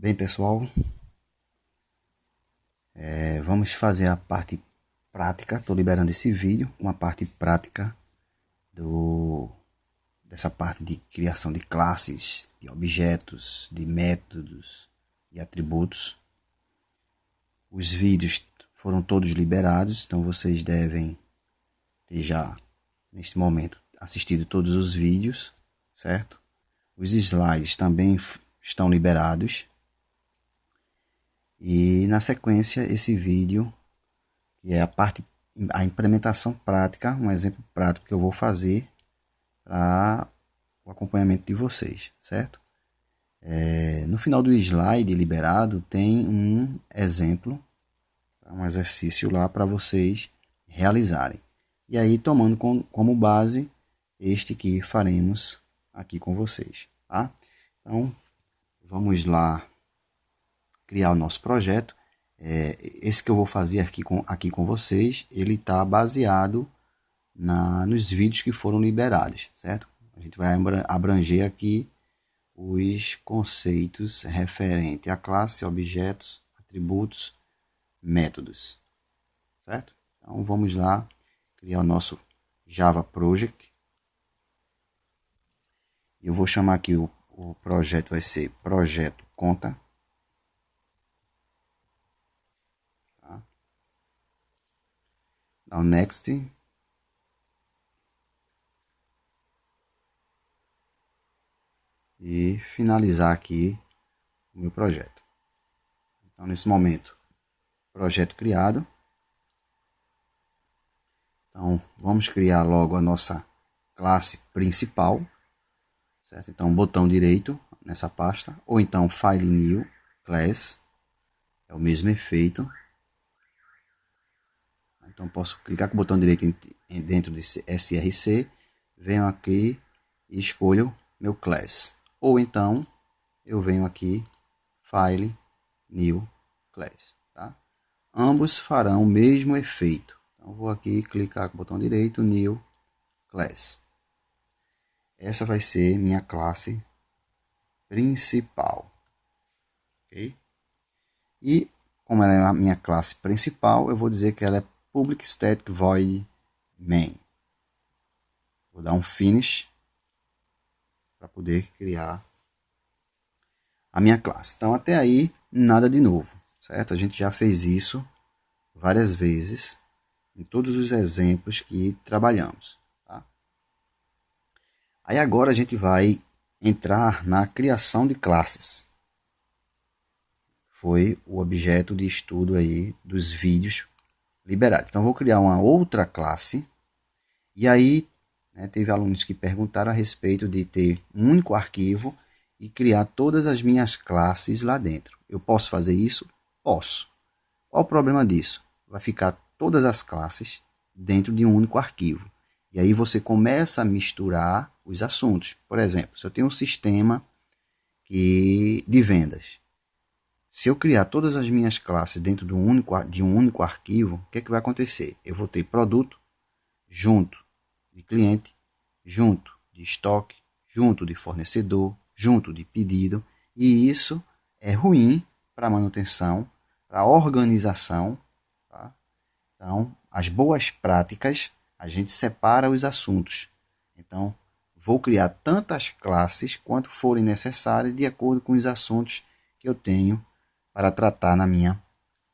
Bem, pessoal, vamos fazer a parte prática. Estou liberando esse vídeo, uma parte prática dessa parte de criação de classes, de objetos, de métodos e atributos. Os vídeos foram todos liberados, então vocês devem ter já, neste momento, assistido todos os vídeos, certo? Os slides também estão liberados. E na sequência, esse vídeo, que é a implementação prática, um exemplo prático que eu vou fazer para o acompanhamento de vocês, certo? No final do slide liberado tem um exemplo, um exercício lá para vocês realizarem. E aí tomando como base este que faremos aqui com vocês, tá? Então, vamos lá criar o nosso projeto. Esse que eu vou fazer aqui com vocês, ele está baseado nos vídeos que foram liberados, certo? A gente vai abranger aqui os conceitos referentes a classe, objetos, atributos, métodos, certo? Então vamos lá criar o nosso Java Project. Eu vou chamar aqui o projeto, vai ser projeto conta. Dá um next. E finalizar aqui o meu projeto. Então, nesse momento, projeto criado. Então, vamos criar logo a nossa classe principal, certo? Então, botão direito nessa pasta, ou então File New Class, é o mesmo efeito. Então, posso clicar com o botão direito dentro de SRC, venho aqui e escolho meu class. Ou então, eu venho aqui, File New Class, tá? Ambos farão o mesmo efeito. Então, vou aqui clicar com o botão direito, New Class. Essa vai ser minha classe principal, ok? E, como ela é a minha classe principal, eu vou dizer que ela é Public Static Void Main. Vou dar um Finish para poder criar a minha classe. Então, até aí, nada de novo, certo? A gente já fez isso várias vezes em todos os exemplos que trabalhamos. Tá? Aí agora a gente vai entrar na criação de classes. Foi o objeto de estudo aí dos vídeos liberados. Então, vou criar uma outra classe. E aí, teve alunos que perguntaram a respeito de ter um único arquivo e criar todas as minhas classes lá dentro. Eu posso fazer isso? Posso. Qual o problema disso? Vai ficar todas as classes dentro de um único arquivo. E aí você começa a misturar os assuntos. Por exemplo, se eu tenho um sistema de vendas, se eu criar todas as minhas classes dentro de um único arquivo, o que é que vai acontecer? Eu vou ter produto junto de cliente, junto de estoque, junto de fornecedor, junto de pedido, e isso é ruim para a manutenção, para a organização. Tá? Então, as boas práticas, a gente separa os assuntos. Então, vou criar tantas classes quanto forem necessárias de acordo com os assuntos que eu tenho para tratar na minha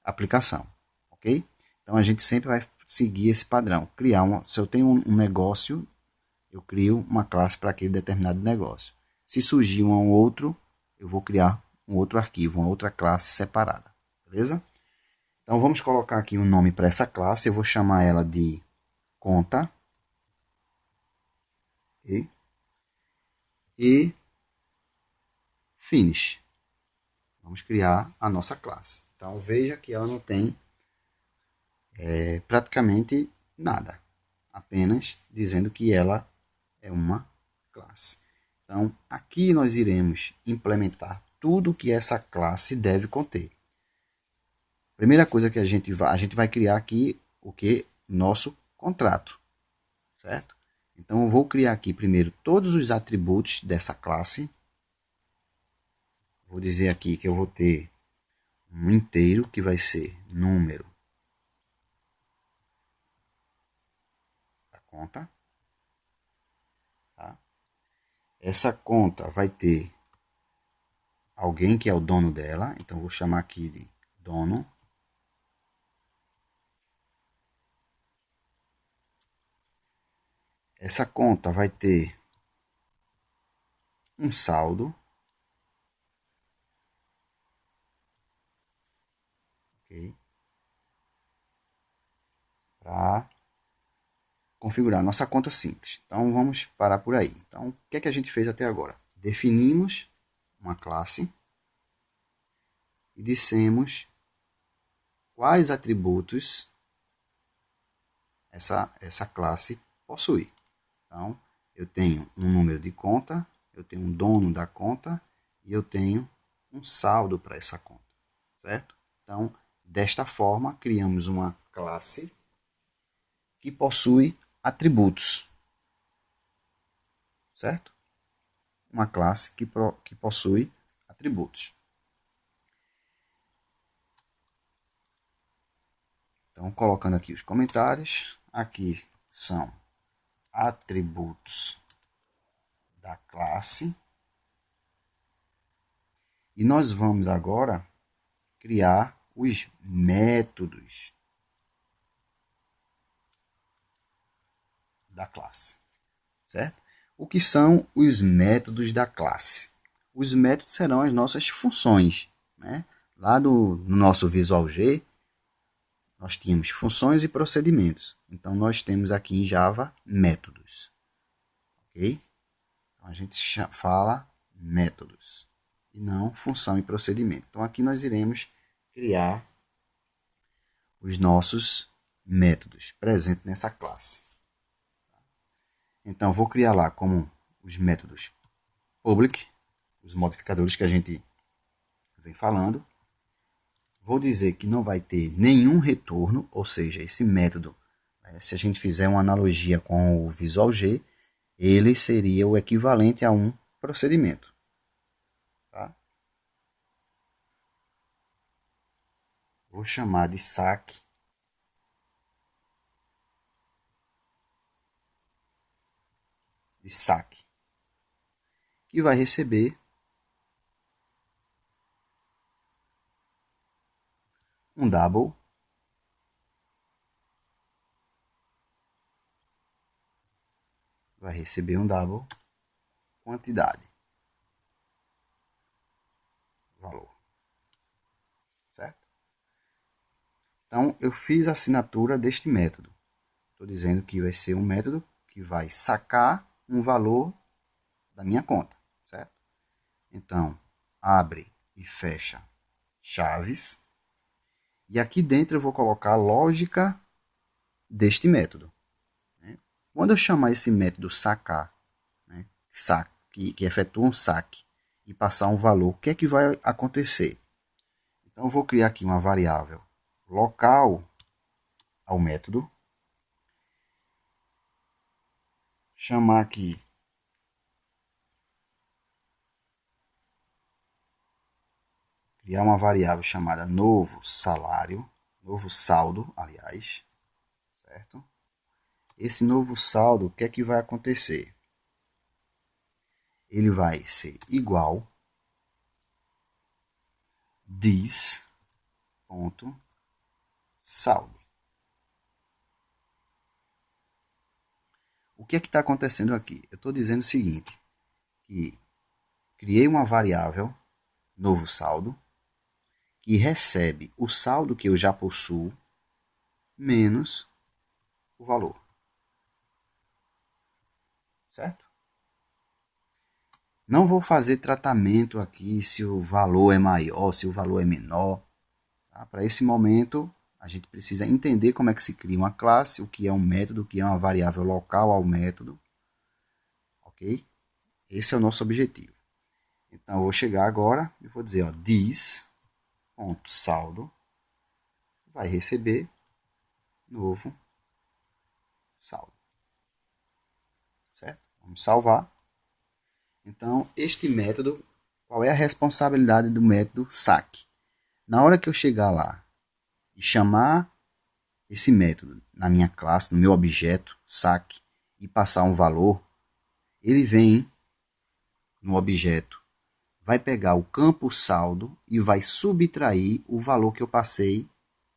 aplicação, ok? Então a gente sempre vai seguir esse padrão. Se eu tenho um negócio, eu crio uma classe para aquele determinado negócio. Se surgir um outro, eu vou criar um outro arquivo, uma outra classe separada, beleza? Então vamos colocar aqui um nome para essa classe. Eu vou chamar ela de conta. Okay? E finish. Vamos criar a nossa classe. Então veja que ela não tem praticamente nada, apenas dizendo que ela é uma classe. Então aqui nós iremos implementar tudo que essa classe deve conter. Primeira coisa que a gente vai criar aqui o que? Nosso contrato, certo? Então eu vou criar aqui primeiro todos os atributos dessa classe. Vou dizer aqui que eu vou ter um inteiro que vai ser número da conta. Tá? Essa conta vai ter alguém que é o dono dela, então vou chamar aqui de dono. Essa conta vai ter um saldo, ok? Para configurar nossa conta simples. Então vamos parar por aí. Então o que é que a gente fez até agora? Definimos uma classe e dissemos quais atributos essa classe possui. Então eu tenho um número de conta, eu tenho um dono da conta e eu tenho um saldo para essa conta, certo? Então, desta forma, criamos uma classe que possui atributos, certo? Uma classe que possui atributos. Então, colocando aqui os comentários, aqui são atributos da classe. E nós vamos agora criar os métodos da classe, certo? O que são os métodos da classe? Os métodos serão as nossas funções, né? Lá no nosso Visual G, nós tínhamos funções e procedimentos. Então, nós temos aqui em Java métodos, ok? Então, a gente fala métodos e não função e procedimento. Então, aqui nós iremos criar os nossos métodos presentes nessa classe. Então, vou criar lá como os métodos public, os modificadores que a gente vem falando. Vou dizer que não vai ter nenhum retorno, ou seja, esse método, se a gente fizer uma analogia com o Visual G, ele seria o equivalente a um procedimento. Tá? Vou chamar de saque que vai receber um double quantidade, valor, certo? Então, eu fiz a assinatura deste método. Estou dizendo que vai ser um método que vai sacar um valor da minha conta, certo? Então, abre e fecha chaves. E aqui dentro eu vou colocar a lógica deste método. Quando eu chamar esse método sacar, né, que efetua um saque, e passar um valor, o que é que vai acontecer? Então eu vou criar aqui uma variável local ao método, chamar aqui criar uma variável chamada novo salário, novo saldo, aliás, certo? Esse novo saldo, o que é que vai acontecer? Ele vai ser igual this.saldo. O que é que está acontecendo aqui? Eu estou dizendo o seguinte, que criei uma variável, novo saldo, que recebe o saldo que eu já possuo, menos o valor. Certo? Não vou fazer tratamento aqui se o valor é maior, se o valor é menor. Tá? Para esse momento, a gente precisa entender como é que se cria uma classe, o que é um método, o que é uma variável local ao método. Ok? Esse é o nosso objetivo. Então, eu vou chegar agora e vou dizer, ó, this.saldo vai receber novo saldo. Certo? Vamos salvar. Então, este método qual é a responsabilidade do método saque. Na hora que eu chegar lá e chamar esse método na minha classe, no meu objeto saque, e passar um valor, ele vem no objeto, vai pegar o campo saldo e vai subtrair o valor que eu passei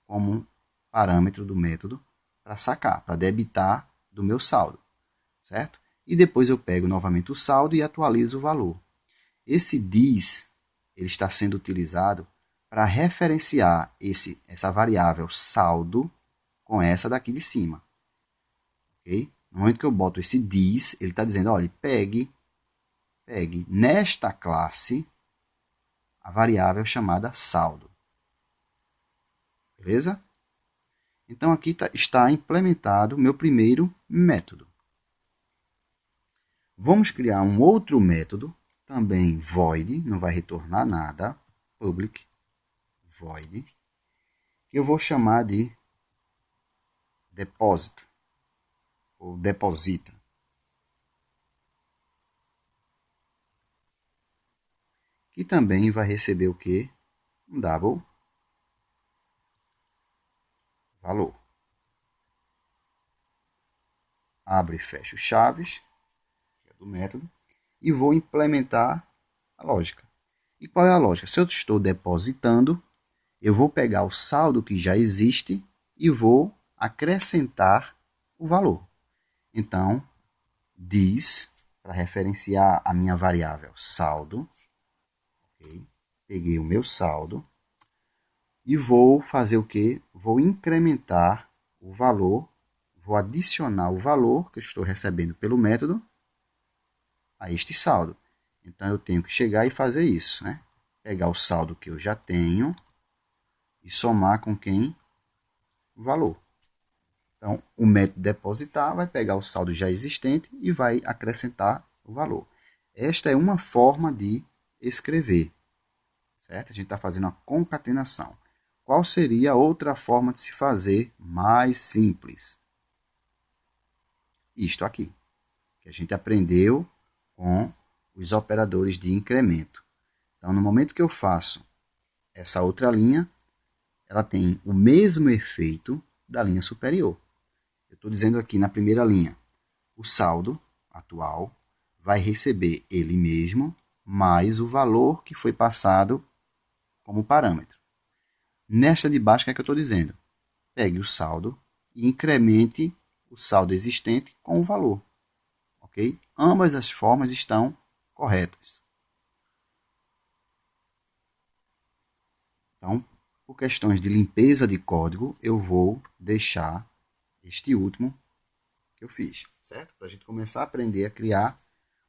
como parâmetro do método para sacar, para debitar do meu saldo, certo? E depois eu pego novamente o saldo e atualizo o valor. Esse DIS ele está sendo utilizado para referenciar essa variável saldo com essa daqui de cima. Okay? No momento que eu boto esse DIS, ele está dizendo, olha, pegue nesta classe a variável chamada saldo. Beleza? Então aqui está implementado o meu primeiro método. Vamos criar um outro método, também void, não vai retornar nada, public void, que eu vou chamar de depósito, ou deposita. Que também vai receber o quê? Um double valor. Abre e fecha chaves, que é do método, e vou implementar a lógica. E qual é a lógica? Se eu estou depositando, eu vou pegar o saldo que já existe e vou acrescentar o valor. Então, diz, para referenciar a minha variável saldo, okay? Peguei o meu saldo e vou fazer o quê? Vou incrementar o valor, vou adicionar o valor que eu estou recebendo pelo método a este saldo. Então, eu tenho que chegar e fazer isso, né? Pegar o saldo que eu já tenho e somar com quem? O valor. Então, o método depositar vai pegar o saldo já existente e vai acrescentar o valor. Esta é uma forma de escrever, certo? A gente está fazendo uma concatenação. Qual seria a outra forma de se fazer mais simples? Isto aqui, que a gente aprendeu com os operadores de incremento. Então, no momento que eu faço essa outra linha, ela tem o mesmo efeito da linha superior. Eu estou dizendo aqui na primeira linha, o saldo atual vai receber ele mesmo, mais o valor que foi passado como parâmetro. Nesta de baixo, o que é que eu estou dizendo? Pegue o saldo e incremente o saldo existente com o valor. Ok? Ambas as formas estão corretas. Então, por questões de limpeza de código, eu vou deixar este último que eu fiz, certo? Para a gente começar a aprender a criar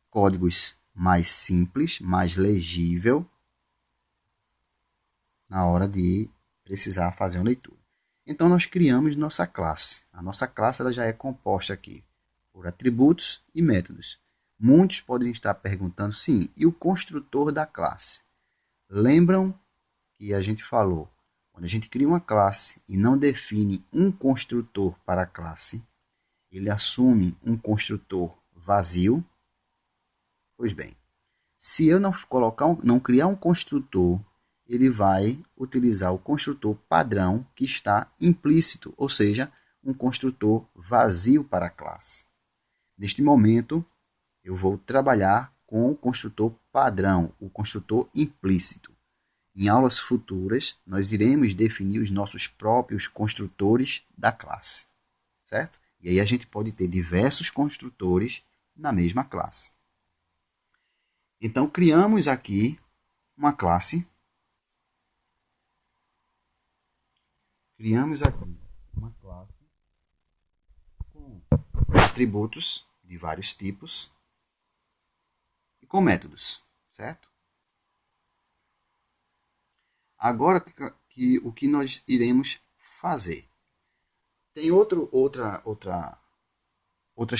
códigos mais simples, mais legível na hora de precisar fazer uma leitura. Então, nós criamos nossa classe. A nossa classe ela já é composta aqui por atributos e métodos. Muitos podem estar perguntando, sim, e o construtor da classe? Lembram que a gente falou, quando a gente cria uma classe e não define um construtor para a classe, ele assume um construtor vazio? Pois bem, se eu não criar um construtor, ele vai utilizar o construtor padrão que está implícito, ou seja, um construtor vazio para a classe. Neste momento, eu vou trabalhar com o construtor padrão, o construtor implícito. Em aulas futuras, nós iremos definir os nossos próprios construtores da classe, certo? E aí a gente pode ter diversos construtores na mesma classe. Então, criamos aqui uma classe. Criamos aqui uma classe com atributos de vários tipos e com métodos, certo? Agora, o que nós iremos fazer? Tem outras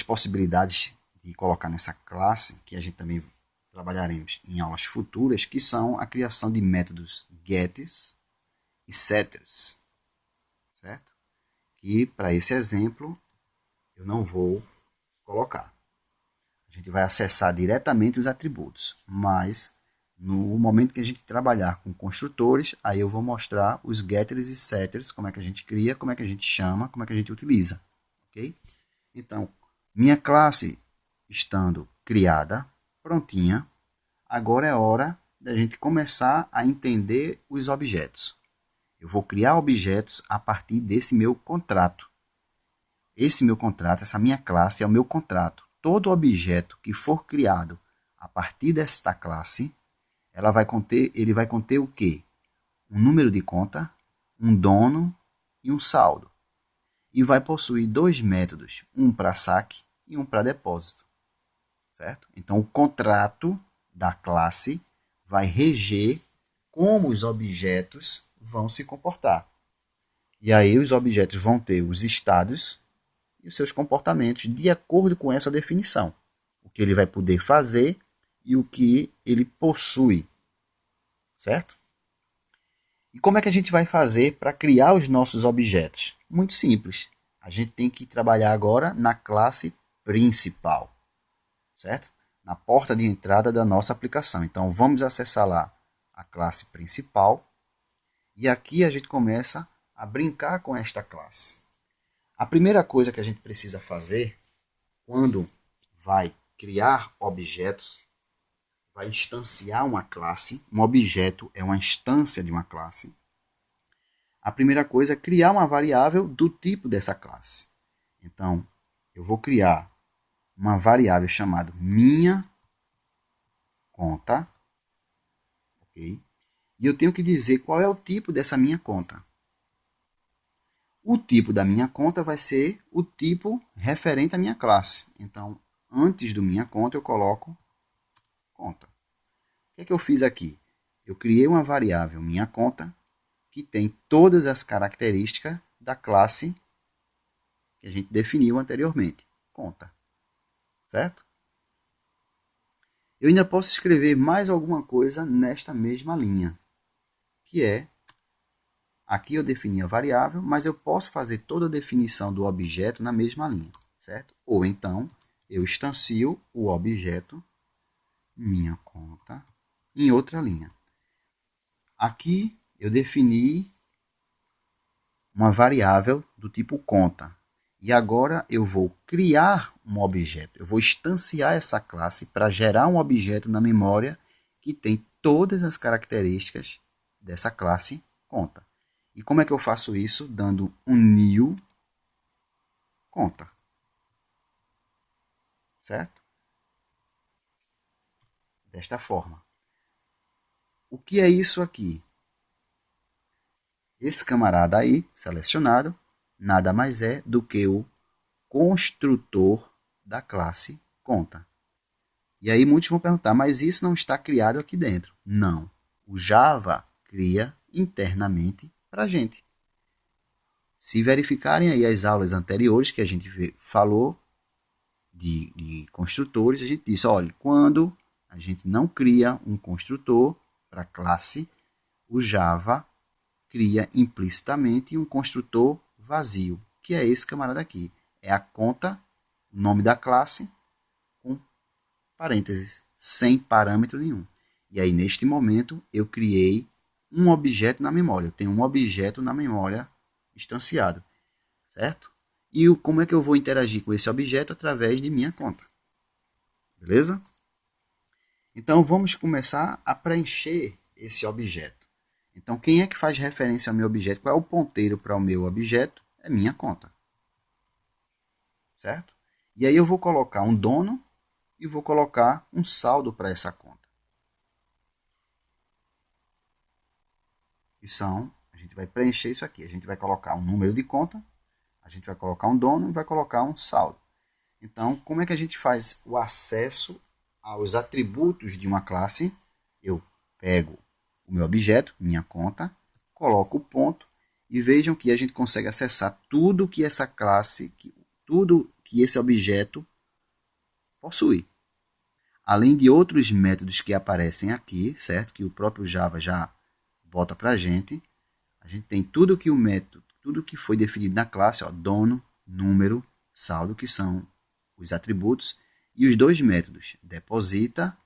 possibilidades de colocar nessa classe, que a gente também trabalharemos em aulas futuras, que são a criação de métodos gets e setters, certo? Que para esse exemplo eu não vou colocar. A gente vai acessar diretamente os atributos, mas No momento que a gente trabalhar com construtores, aí eu vou mostrar os getters e setters, como é que a gente cria, como é que a gente chama, como é que a gente utiliza. Ok? Então, minha classe estando criada, prontinha, agora é hora da gente começar a entender os objetos. Eu vou criar objetos a partir desse meu contrato. Esse meu contrato, essa minha classe é o meu contrato. Todo objeto que for criado a partir desta classe, ele vai conter o quê? Um número de conta, um dono e um saldo. E vai possuir dois métodos, um para saque e um para depósito. Certo? Então, o contrato da classe vai reger como os objetos vão se comportar. E aí os objetos vão ter os estados e os seus comportamentos de acordo com essa definição. O que ele vai poder fazer e o que ele possui. Certo? E como é que a gente vai fazer para criar os nossos objetos? Muito simples. A gente tem que trabalhar agora na classe principal. Certo? Na porta de entrada da nossa aplicação. Então vamos acessar lá a classe principal e aqui a gente começa a brincar com esta classe. A primeira coisa que a gente precisa fazer quando vai criar objetos, vai instanciar uma classe, um objeto é uma instância de uma classe. A primeira coisa é criar uma variável do tipo dessa classe. Então, eu vou criar uma variável chamada minha conta, ok? E eu tenho que dizer qual é o tipo dessa minha conta. O tipo da minha conta vai ser o tipo referente à minha classe. Então, antes do minha conta, eu coloco conta. O que é que eu fiz aqui? Eu criei uma variável minha conta que tem todas as características da classe que a gente definiu anteriormente. Conta. Certo? Eu ainda posso escrever mais alguma coisa nesta mesma linha, que é, aqui eu defini a variável, mas eu posso fazer toda a definição do objeto na mesma linha, certo? Ou então, eu instancio o objeto, minha conta, em outra linha. Aqui eu defini uma variável do tipo conta. E agora eu vou criar um objeto. Eu vou instanciar essa classe para gerar um objeto na memória que tem todas as características dessa classe conta. E como é que eu faço isso? Dando um new conta. Certo? Desta forma. O que é isso aqui? Esse camarada aí, selecionado, nada mais é do que o construtor da classe conta. E aí muitos vão perguntar, mas isso não está criado aqui dentro? Não. O Java cria internamente para a gente. Se verificarem aí as aulas anteriores que a gente falou de construtores, a gente disse, olha, quando a gente não cria um construtor para a classe, o Java cria implicitamente um construtor vazio, que é esse camarada aqui. É a conta, o nome da classe, com parênteses, sem parâmetro nenhum. E aí, neste momento, eu criei um objeto na memória. Eu tenho um objeto na memória instanciado, certo? E como é que eu vou interagir com esse objeto? Através de minha conta. Beleza? Então, vamos começar a preencher esse objeto. Então, quem é que faz referência ao meu objeto? Qual é o ponteiro para o meu objeto? É minha conta. Certo? E aí eu vou colocar um dono e vou colocar um saldo para essa conta. Que são, a gente vai preencher isso aqui. A gente vai colocar um número de conta, a gente vai colocar um dono e vai colocar um saldo. Então, como é que a gente faz o acesso aos atributos de uma classe? Eu pego o meu objeto, minha conta, coloco o ponto e vejam que a gente consegue acessar tudo que essa classe, tudo que esse objeto possui. Além de outros métodos que aparecem aqui, certo? Que o próprio Java já bota para a gente tem tudo que o método, tudo que foi definido na classe, ó, dono, número, saldo, que são os atributos, e os dois métodos, deposita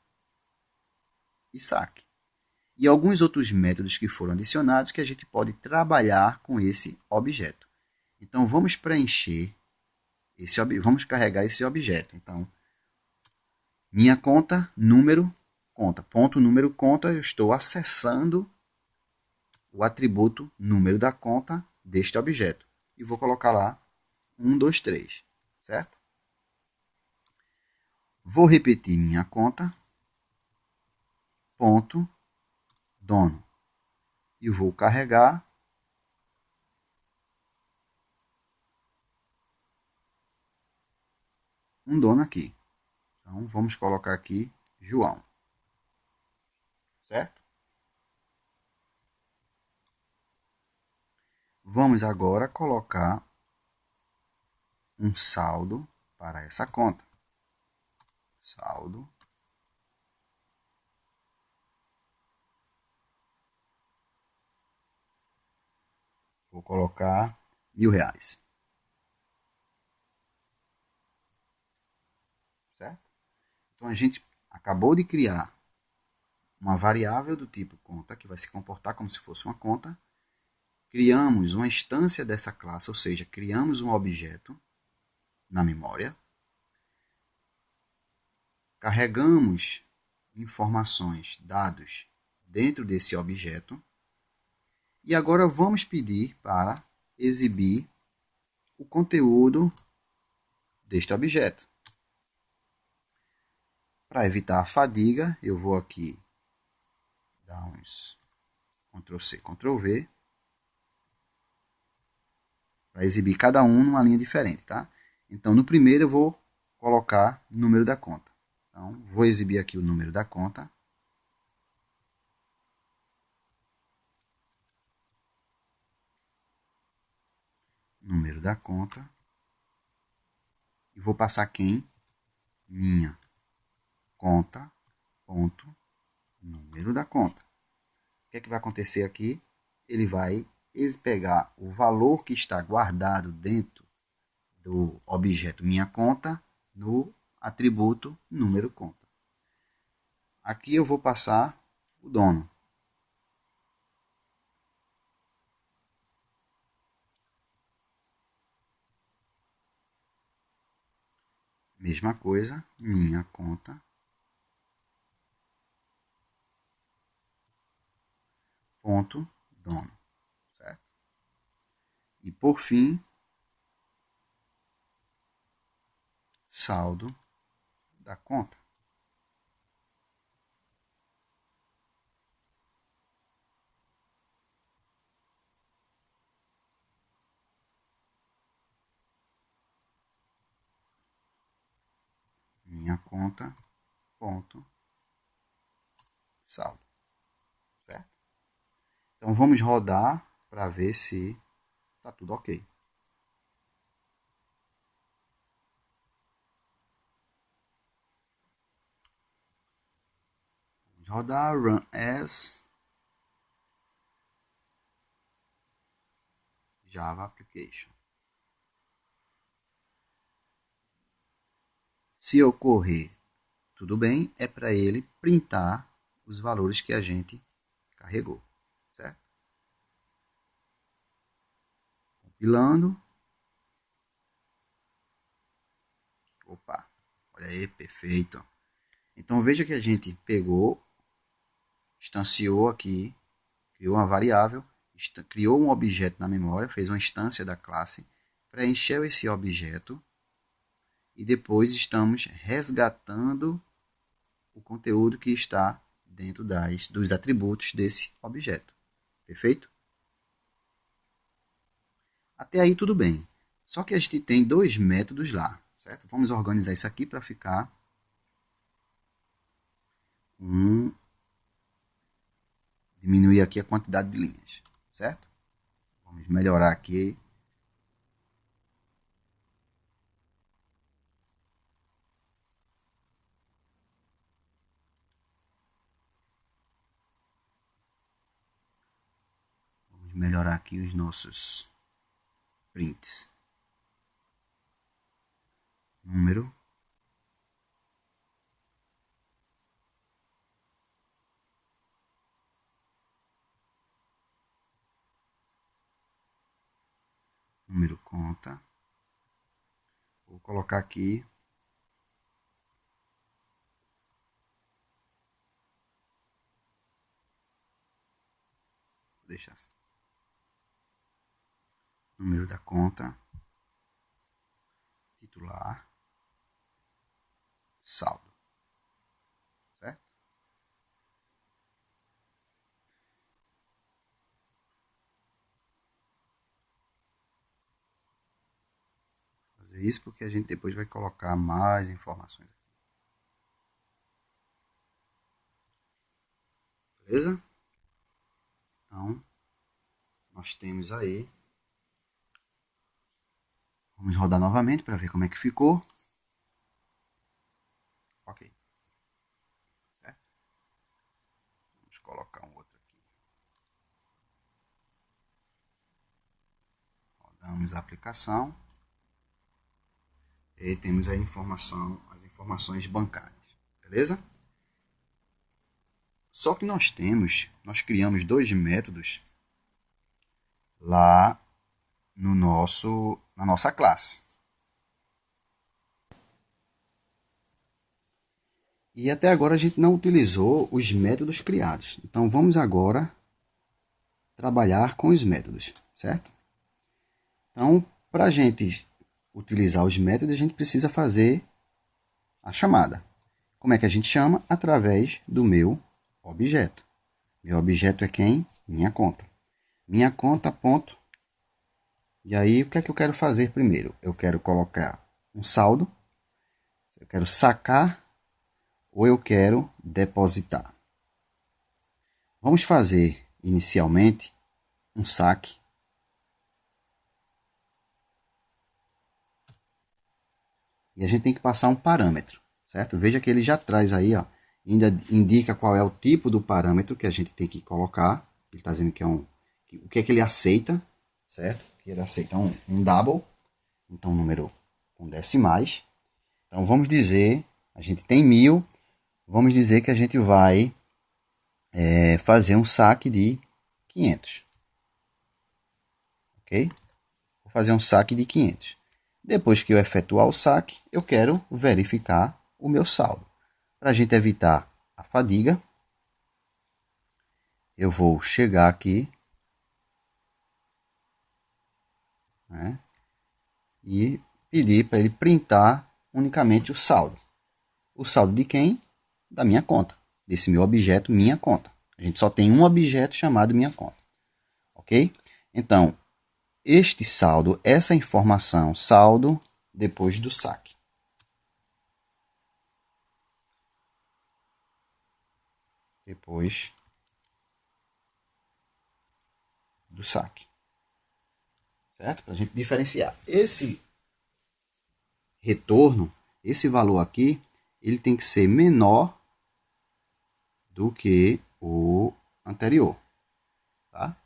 e saque. e alguns outros métodos que foram adicionados que a gente pode trabalhar com esse objeto. Então, vamos preencher vamos carregar esse objeto. Então, minha conta, número, conta. Ponto, número, conta, eu estou acessando o atributo número da conta deste objeto. E vou colocar lá 1, 2, 3, certo? Vou repetir minha conta, ponto, dono. E vou carregar um dono aqui. Então, vamos colocar aqui João, certo? Vamos agora colocar um saldo para essa conta. Saldo. Vou colocar R$ 1.000. Certo? Então, a gente acabou de criar uma variável do tipo conta, que vai se comportar como se fosse uma conta. Criamos uma instância dessa classe, ou seja, criamos um objeto na memória. Carregamos informações, dados dentro desse objeto. E agora vamos pedir para exibir o conteúdo deste objeto. Para evitar a fadiga, eu vou aqui dar uns Ctrl+C, Ctrl+V, para exibir cada um numa linha diferente, tá? Então, no primeiro eu vou colocar o número da conta. Então, vou exibir aqui o número da conta. Número da conta. E vou passar quem? Minha conta, ponto, número da conta. O que é que vai acontecer aqui? Ele vai pegar o valor que está guardado dentro do objeto minha conta no atributo número conta. Aqui eu vou passar o dono. Mesma coisa, minha conta, ponto, dono, certo? E por fim, saldo da conta. Minha conta, ponto, saldo, certo? Então vamos rodar para ver se está tudo ok. Vamos rodar run as Java Application. Se ocorrer tudo bem, é para ele printar os valores que a gente carregou, certo? Compilando. Opa, olha aí, perfeito. Então veja que a gente pegou, instanciou aqui, criou uma variável, criou um objeto na memória, fez uma instância da classe, preencheu esse objeto e depois estamos resgatando o conteúdo que está dentro dos atributos desse objeto. Perfeito? Até aí tudo bem. Só que a gente tem dois métodos lá, certo? Vamos organizar isso aqui para ficar diminuir aqui a quantidade de linhas, certo? Vamos melhorar aqui. Vamos melhorar aqui os nossos prints. Número. número conta. Vou colocar aqui deixar assim. Número da conta, titular, saldo, certo? Fazer isso porque a gente depois vai colocar mais informações. Beleza? Então, nós temos aí. Vamos rodar novamente para ver como é que ficou. Ok. Certo? Vamos colocar um outro aqui. Rodamos a aplicação. E temos a informação, as informações bancárias. Beleza? Só que nós criamos dois métodos lá no na nossa classe. E até agora a gente não utilizou os métodos criados. Então vamos agora trabalhar com os métodos, certo? Então, para a gente utilizar os métodos, a gente precisa fazer a chamada. Como é que a gente chama? Através do meu objeto. Meu objeto é quem? Minha conta. Minha conta, ponto. E aí, o que é que eu quero fazer primeiro? Eu quero colocar um saldo. Eu quero sacar ou eu quero depositar. Vamos fazer inicialmente um saque. E a gente tem que passar um parâmetro, certo? Veja que ele já traz aí, ó, ainda indica qual é o tipo do parâmetro que a gente tem que colocar. Ele está dizendo que é o que é que ele aceita, certo? Que ele aceita um double, então um número com decimais. Então vamos dizer, a gente tem 1000, vamos dizer que a gente vai fazer um saque de 500. Ok? Vou fazer um saque de 500. Depois que eu efetuar o saque, eu quero verificar o meu saldo. Para a gente evitar a fadiga, eu vou chegar aqui, né, e pedir para ele printar unicamente o saldo. O saldo de quem? Da minha conta. Desse meu objeto, minha conta. A gente só tem um objeto chamado minha conta. Ok? Então, este saldo, essa informação, saldo depois do saque. Depois do saque. Certo? Para a gente diferenciar. Esse retorno, esse valor aqui, ele tem que ser menor do que o anterior. Tá?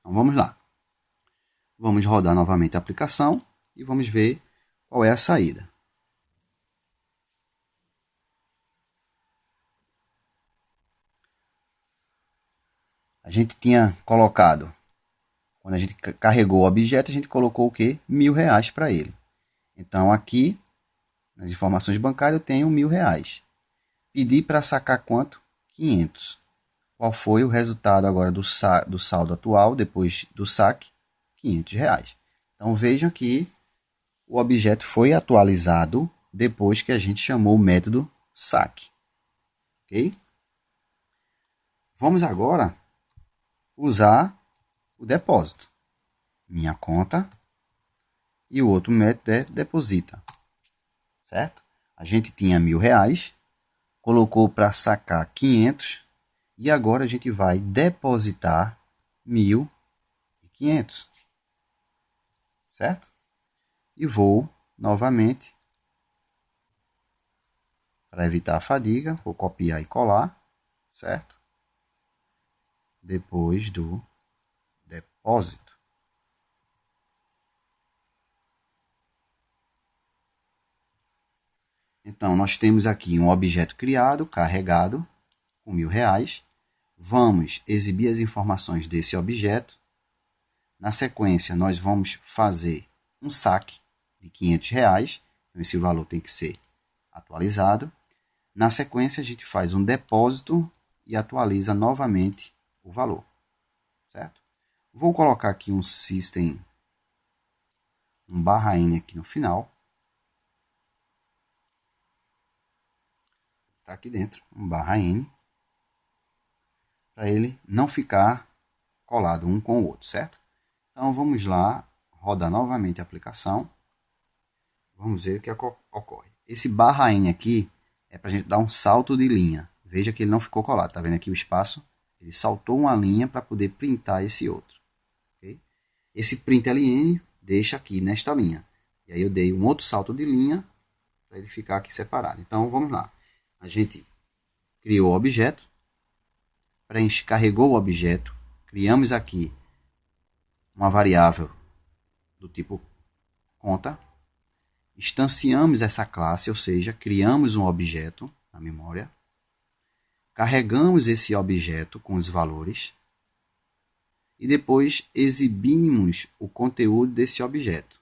Então vamos lá. Vamos rodar novamente a aplicação e vamos ver qual é a saída. A gente tinha colocado, quando a gente carregou o objeto, a gente colocou o quê? R$1.000 para ele. Então aqui, nas informações bancárias, eu tenho R$1.000. Pedi para sacar quanto? 500. Qual foi o resultado agora do saldo atual, depois do saque? R$500. Então vejam que o objeto foi atualizado depois que a gente chamou o método saque. Ok? Vamos agora usar o depósito. Minha conta e o outro método é deposita. Certo? A gente tinha R$1.000, colocou para sacar 500 e agora a gente vai depositar 1.500. Certo? E vou novamente, para evitar a fadiga, vou copiar e colar, certo? Depois do depósito. Então, nós temos aqui um objeto criado, carregado, com R$1.000. Vamos exibir as informações desse objeto. Na sequência, nós vamos fazer um saque de R$ 500. Então, esse valor tem que ser atualizado. Na sequência, a gente faz um depósito e atualiza novamente o valor, certo? Vou colocar aqui um system, um /n aqui no final. Está aqui dentro, um /n, para ele não ficar colado um com o outro, certo? Então, vamos lá, rodar novamente a aplicação. Vamos ver o que ocorre. Esse /n aqui é para a gente dar um salto de linha. Veja que ele não ficou colado. Está vendo aqui o espaço? Ele saltou uma linha para poder printar esse outro. Okay? Esse print ln deixa aqui nesta linha. E aí eu dei um outro salto de linha para ele ficar aqui separado. Então vamos lá. A gente criou o objeto, carregou o objeto, criamos aqui uma variável do tipo conta, instanciamos essa classe, ou seja, criamos um objeto na memória, carregamos esse objeto com os valores e depois exibimos o conteúdo desse objeto.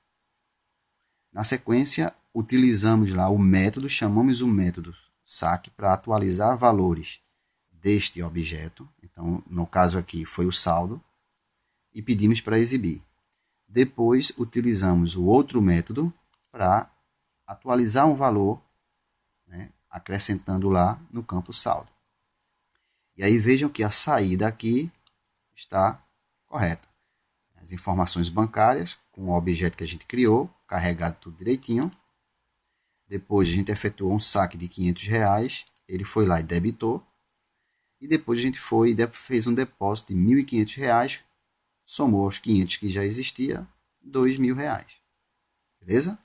Na sequência, utilizamos lá o método, chamamos o método saque para atualizar valores deste objeto. Então, no caso aqui foi o saldo e pedimos para exibir. Depois, utilizamos o outro método para atualizar um valor, né, acrescentando lá no campo saldo. E aí vejam que a saída aqui está correta. As informações bancárias com o objeto que a gente criou, carregado tudo direitinho. Depois a gente efetuou um saque de R$ 500, ele foi lá e debitou. E depois a gente foi e fez um depósito de R$ 1.500, somou aos 500 que já existia, R$ 2.000. Beleza?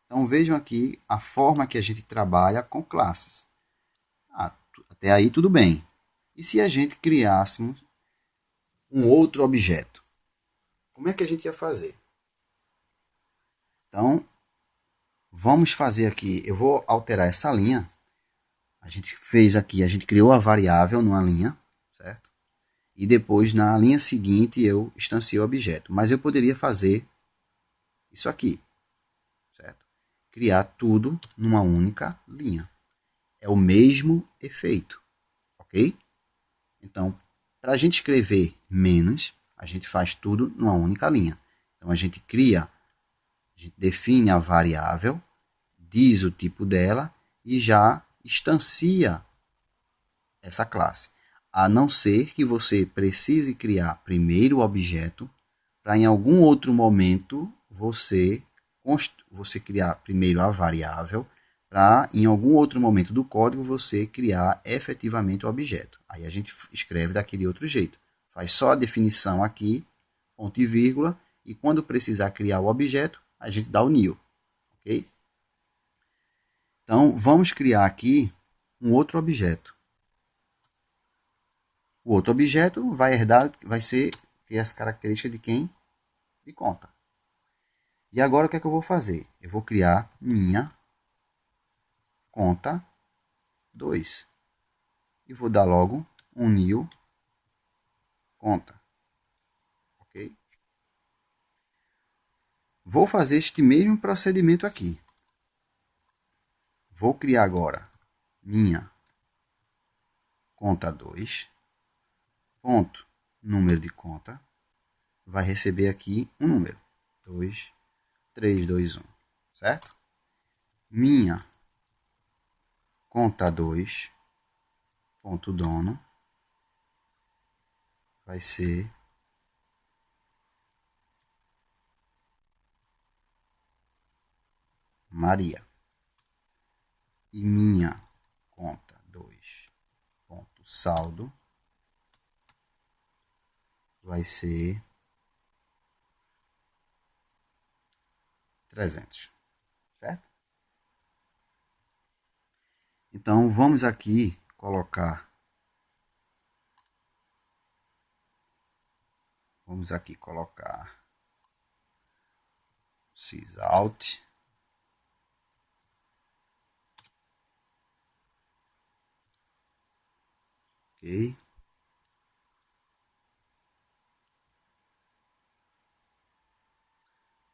Então vejam aqui a forma que a gente trabalha com classes. Até aí tudo bem. E se a gente criássemos um outro objeto? Como é que a gente ia fazer? Então, vamos fazer aqui, eu vou alterar essa linha. A gente fez aqui, a gente criou a variável numa linha, certo? E depois na linha seguinte eu instanciei o objeto. Mas eu poderia fazer isso aqui, certo? Criar tudo numa única linha. É o mesmo efeito, ok? Então, para a gente escrever menos, a gente faz tudo numa única linha. Então, a gente define a variável, diz o tipo dela e já instancia essa classe. A não ser que você precise criar primeiro o objeto, para em algum outro momento você criar primeiro a variável, para em algum outro momento do código você criar efetivamente o objeto. Aí a gente escreve daquele outro jeito. Faz só a definição aqui, ponto e vírgula, e quando precisar criar o objeto, a gente dá o new. Ok? Então, vamos criar aqui um outro objeto. O outro objeto vai ter as características de quem? De conta. E agora o que é que eu vou fazer? Eu vou criar minha conta 2. E vou dar logo um new conta. Ok? Vou fazer este mesmo procedimento aqui. Vou criar agora minha conta 2. Ponto número de conta. Vai receber aqui um número. 2, 3, 2, 1. Certo? Minha conta 2. Ponto dono. Vai ser Maria. E minha conta 2 ponto saldo vai ser 300, certo? Então vamos aqui colocar sysout. Ok.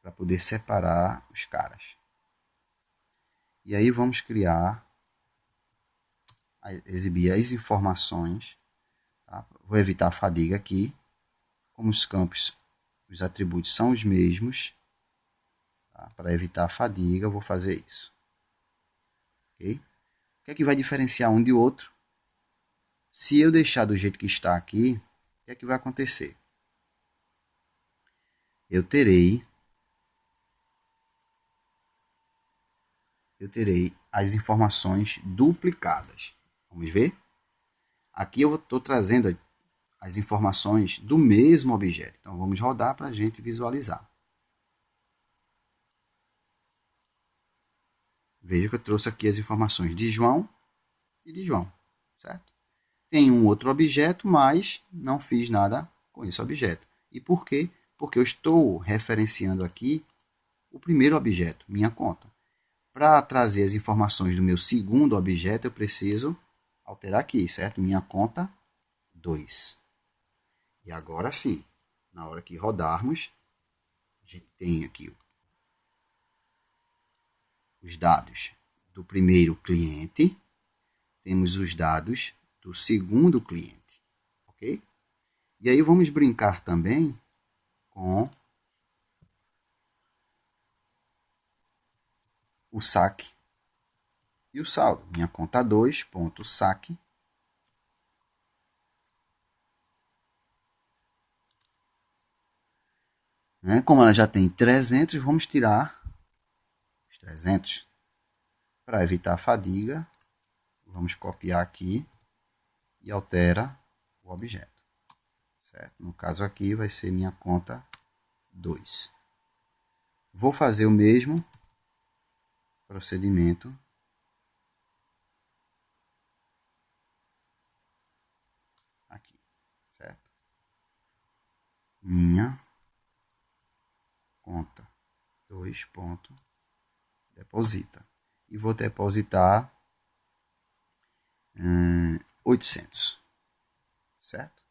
para poder separar os caras. E aí vamos criar, exibir as informações. Tá? Vou evitar a fadiga aqui. Como os campos, os atributos são os mesmos, tá? Para evitar a fadiga, eu vou fazer isso. Okay? O que é que vai diferenciar um de outro? Se eu deixar do jeito que está aqui, o que é que vai acontecer? Eu terei as informações duplicadas. Vamos ver? Aqui eu estou trazendo as informações do mesmo objeto. Então, vamos rodar para a gente visualizar. Veja que eu trouxe aqui as informações de João e de João, certo? Tem um outro objeto, mas não fiz nada com esse objeto. E por quê? Porque eu estou referenciando aqui o primeiro objeto, minha conta. Para trazer as informações do meu segundo objeto, eu preciso alterar aqui, certo? Minha conta 2. E agora sim, na hora que rodarmos, a gente tem aqui os dados do primeiro cliente, temos os dados do segundo cliente, ok? E aí vamos brincar também com o saque e o saldo. Minha conta 2, ponto saque. Como ela já tem 300, vamos tirar os 300. Para evitar a fadiga, vamos copiar aqui e altera o objeto. Certo? No caso aqui vai ser minha conta 2. Vou fazer o mesmo procedimento aqui, certo? Minha conta 2 ponto deposita. E vou depositar 800, certo?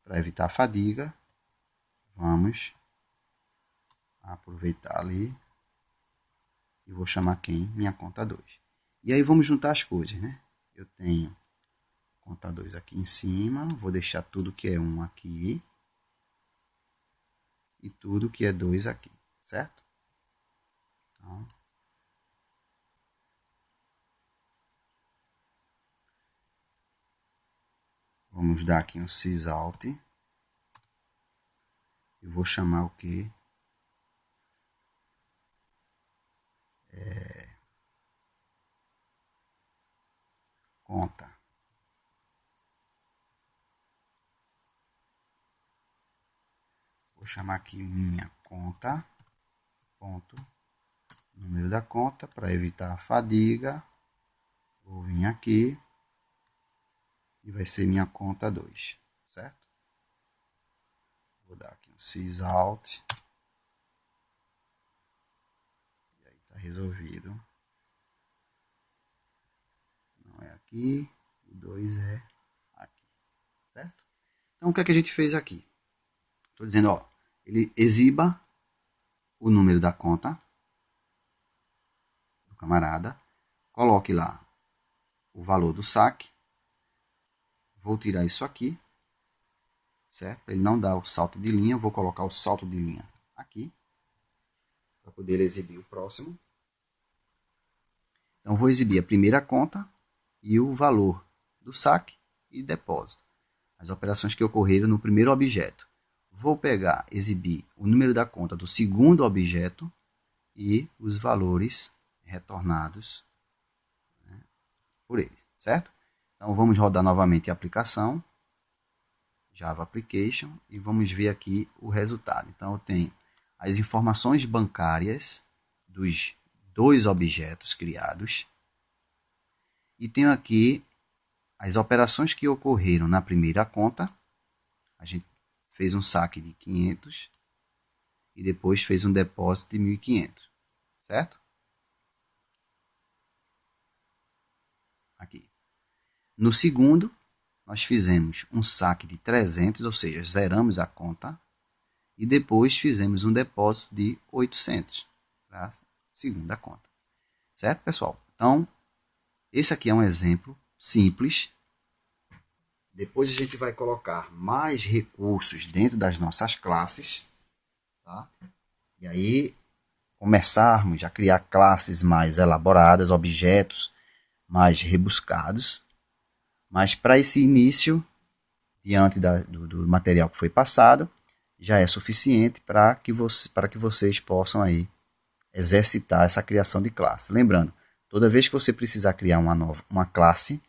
Para evitar a fadiga, vamos aproveitar ali e vou chamar quem? Minha conta 2. E aí vamos juntar as coisas, né? Eu tenho conta 2 aqui em cima, vou deixar tudo que é 1 aqui e tudo que é 2 aqui, certo? Então, vamos dar aqui um sysalta e vou chamar o que? Conta. Vou chamar aqui minha conta, ponto, número da conta, para evitar a fadiga. Vou vir aqui e vai ser minha conta 2, certo? Vou dar aqui um sysalta. E aí está resolvido. Não é aqui, o 2 é aqui, certo? Então, o que é que a gente fez aqui? Estou dizendo, ó, ele exiba o número da conta do camarada, coloque lá o valor do saque, vou tirar isso aqui, certo? Para ele não dar o salto de linha, eu vou colocar o salto de linha aqui, para poder exibir o próximo. Então, vou exibir a primeira conta e o valor do saque e depósito. As operações que ocorreram no primeiro objeto. Vou pegar, exibir o número da conta do segundo objeto e os valores retornados, né, por ele, certo? Então, vamos rodar novamente a aplicação, Java Application, e vamos ver aqui o resultado. Então, eu tenho as informações bancárias dos dois objetos criados e tenho aqui as operações que ocorreram na primeira conta. A gente fez um saque de 500 e depois fez um depósito de 1.500, certo? Aqui. No segundo, nós fizemos um saque de 300, ou seja, zeramos a conta e depois fizemos um depósito de 800 para a segunda conta. Certo, pessoal? Então, esse aqui é um exemplo simples. Depois a gente vai colocar mais recursos dentro das nossas classes, tá? E aí começarmos a criar classes mais elaboradas, objetos mais rebuscados. Mas para esse início, diante do material que foi passado, já é suficiente para que vocês possam aí exercitar essa criação de classe. Lembrando, toda vez que você precisar criar uma classe,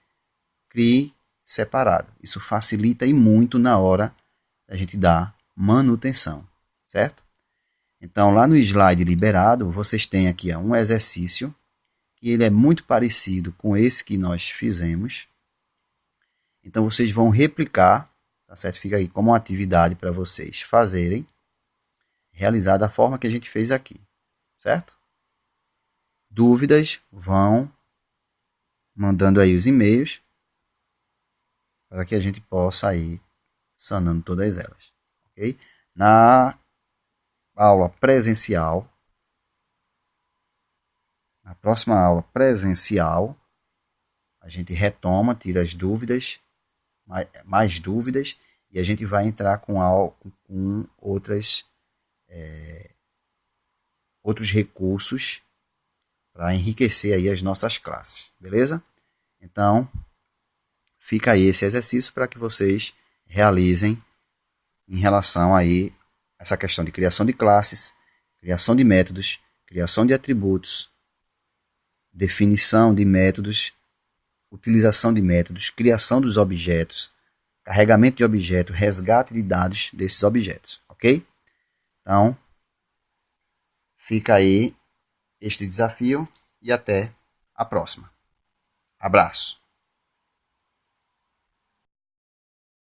crie separado. Isso facilita e muito na hora da gente dar manutenção, certo? Então, lá no slide liberado, vocês têm aqui um exercício que ele é muito parecido com esse que nós fizemos. Então, vocês vão replicar, tá certo? Fica aí como uma atividade para vocês fazerem, realizar da forma que a gente fez aqui, certo? Dúvidas, vão mandando aí os e-mails para que a gente possa ir sanando todas elas, ok? Na aula presencial, na próxima aula presencial, a gente retoma, tira as dúvidas, mais dúvidas, e a gente vai entrar com outros recursos para enriquecer aí as nossas classes, beleza? Então, fica aí esse exercício para que vocês realizem em relação aí a essa questão de criação de classes, criação de métodos, criação de atributos, definição de métodos, utilização de métodos, criação dos objetos, carregamento de objeto, resgate de dados desses objetos, ok? Então, fica aí este desafio e até a próxima. Abraço!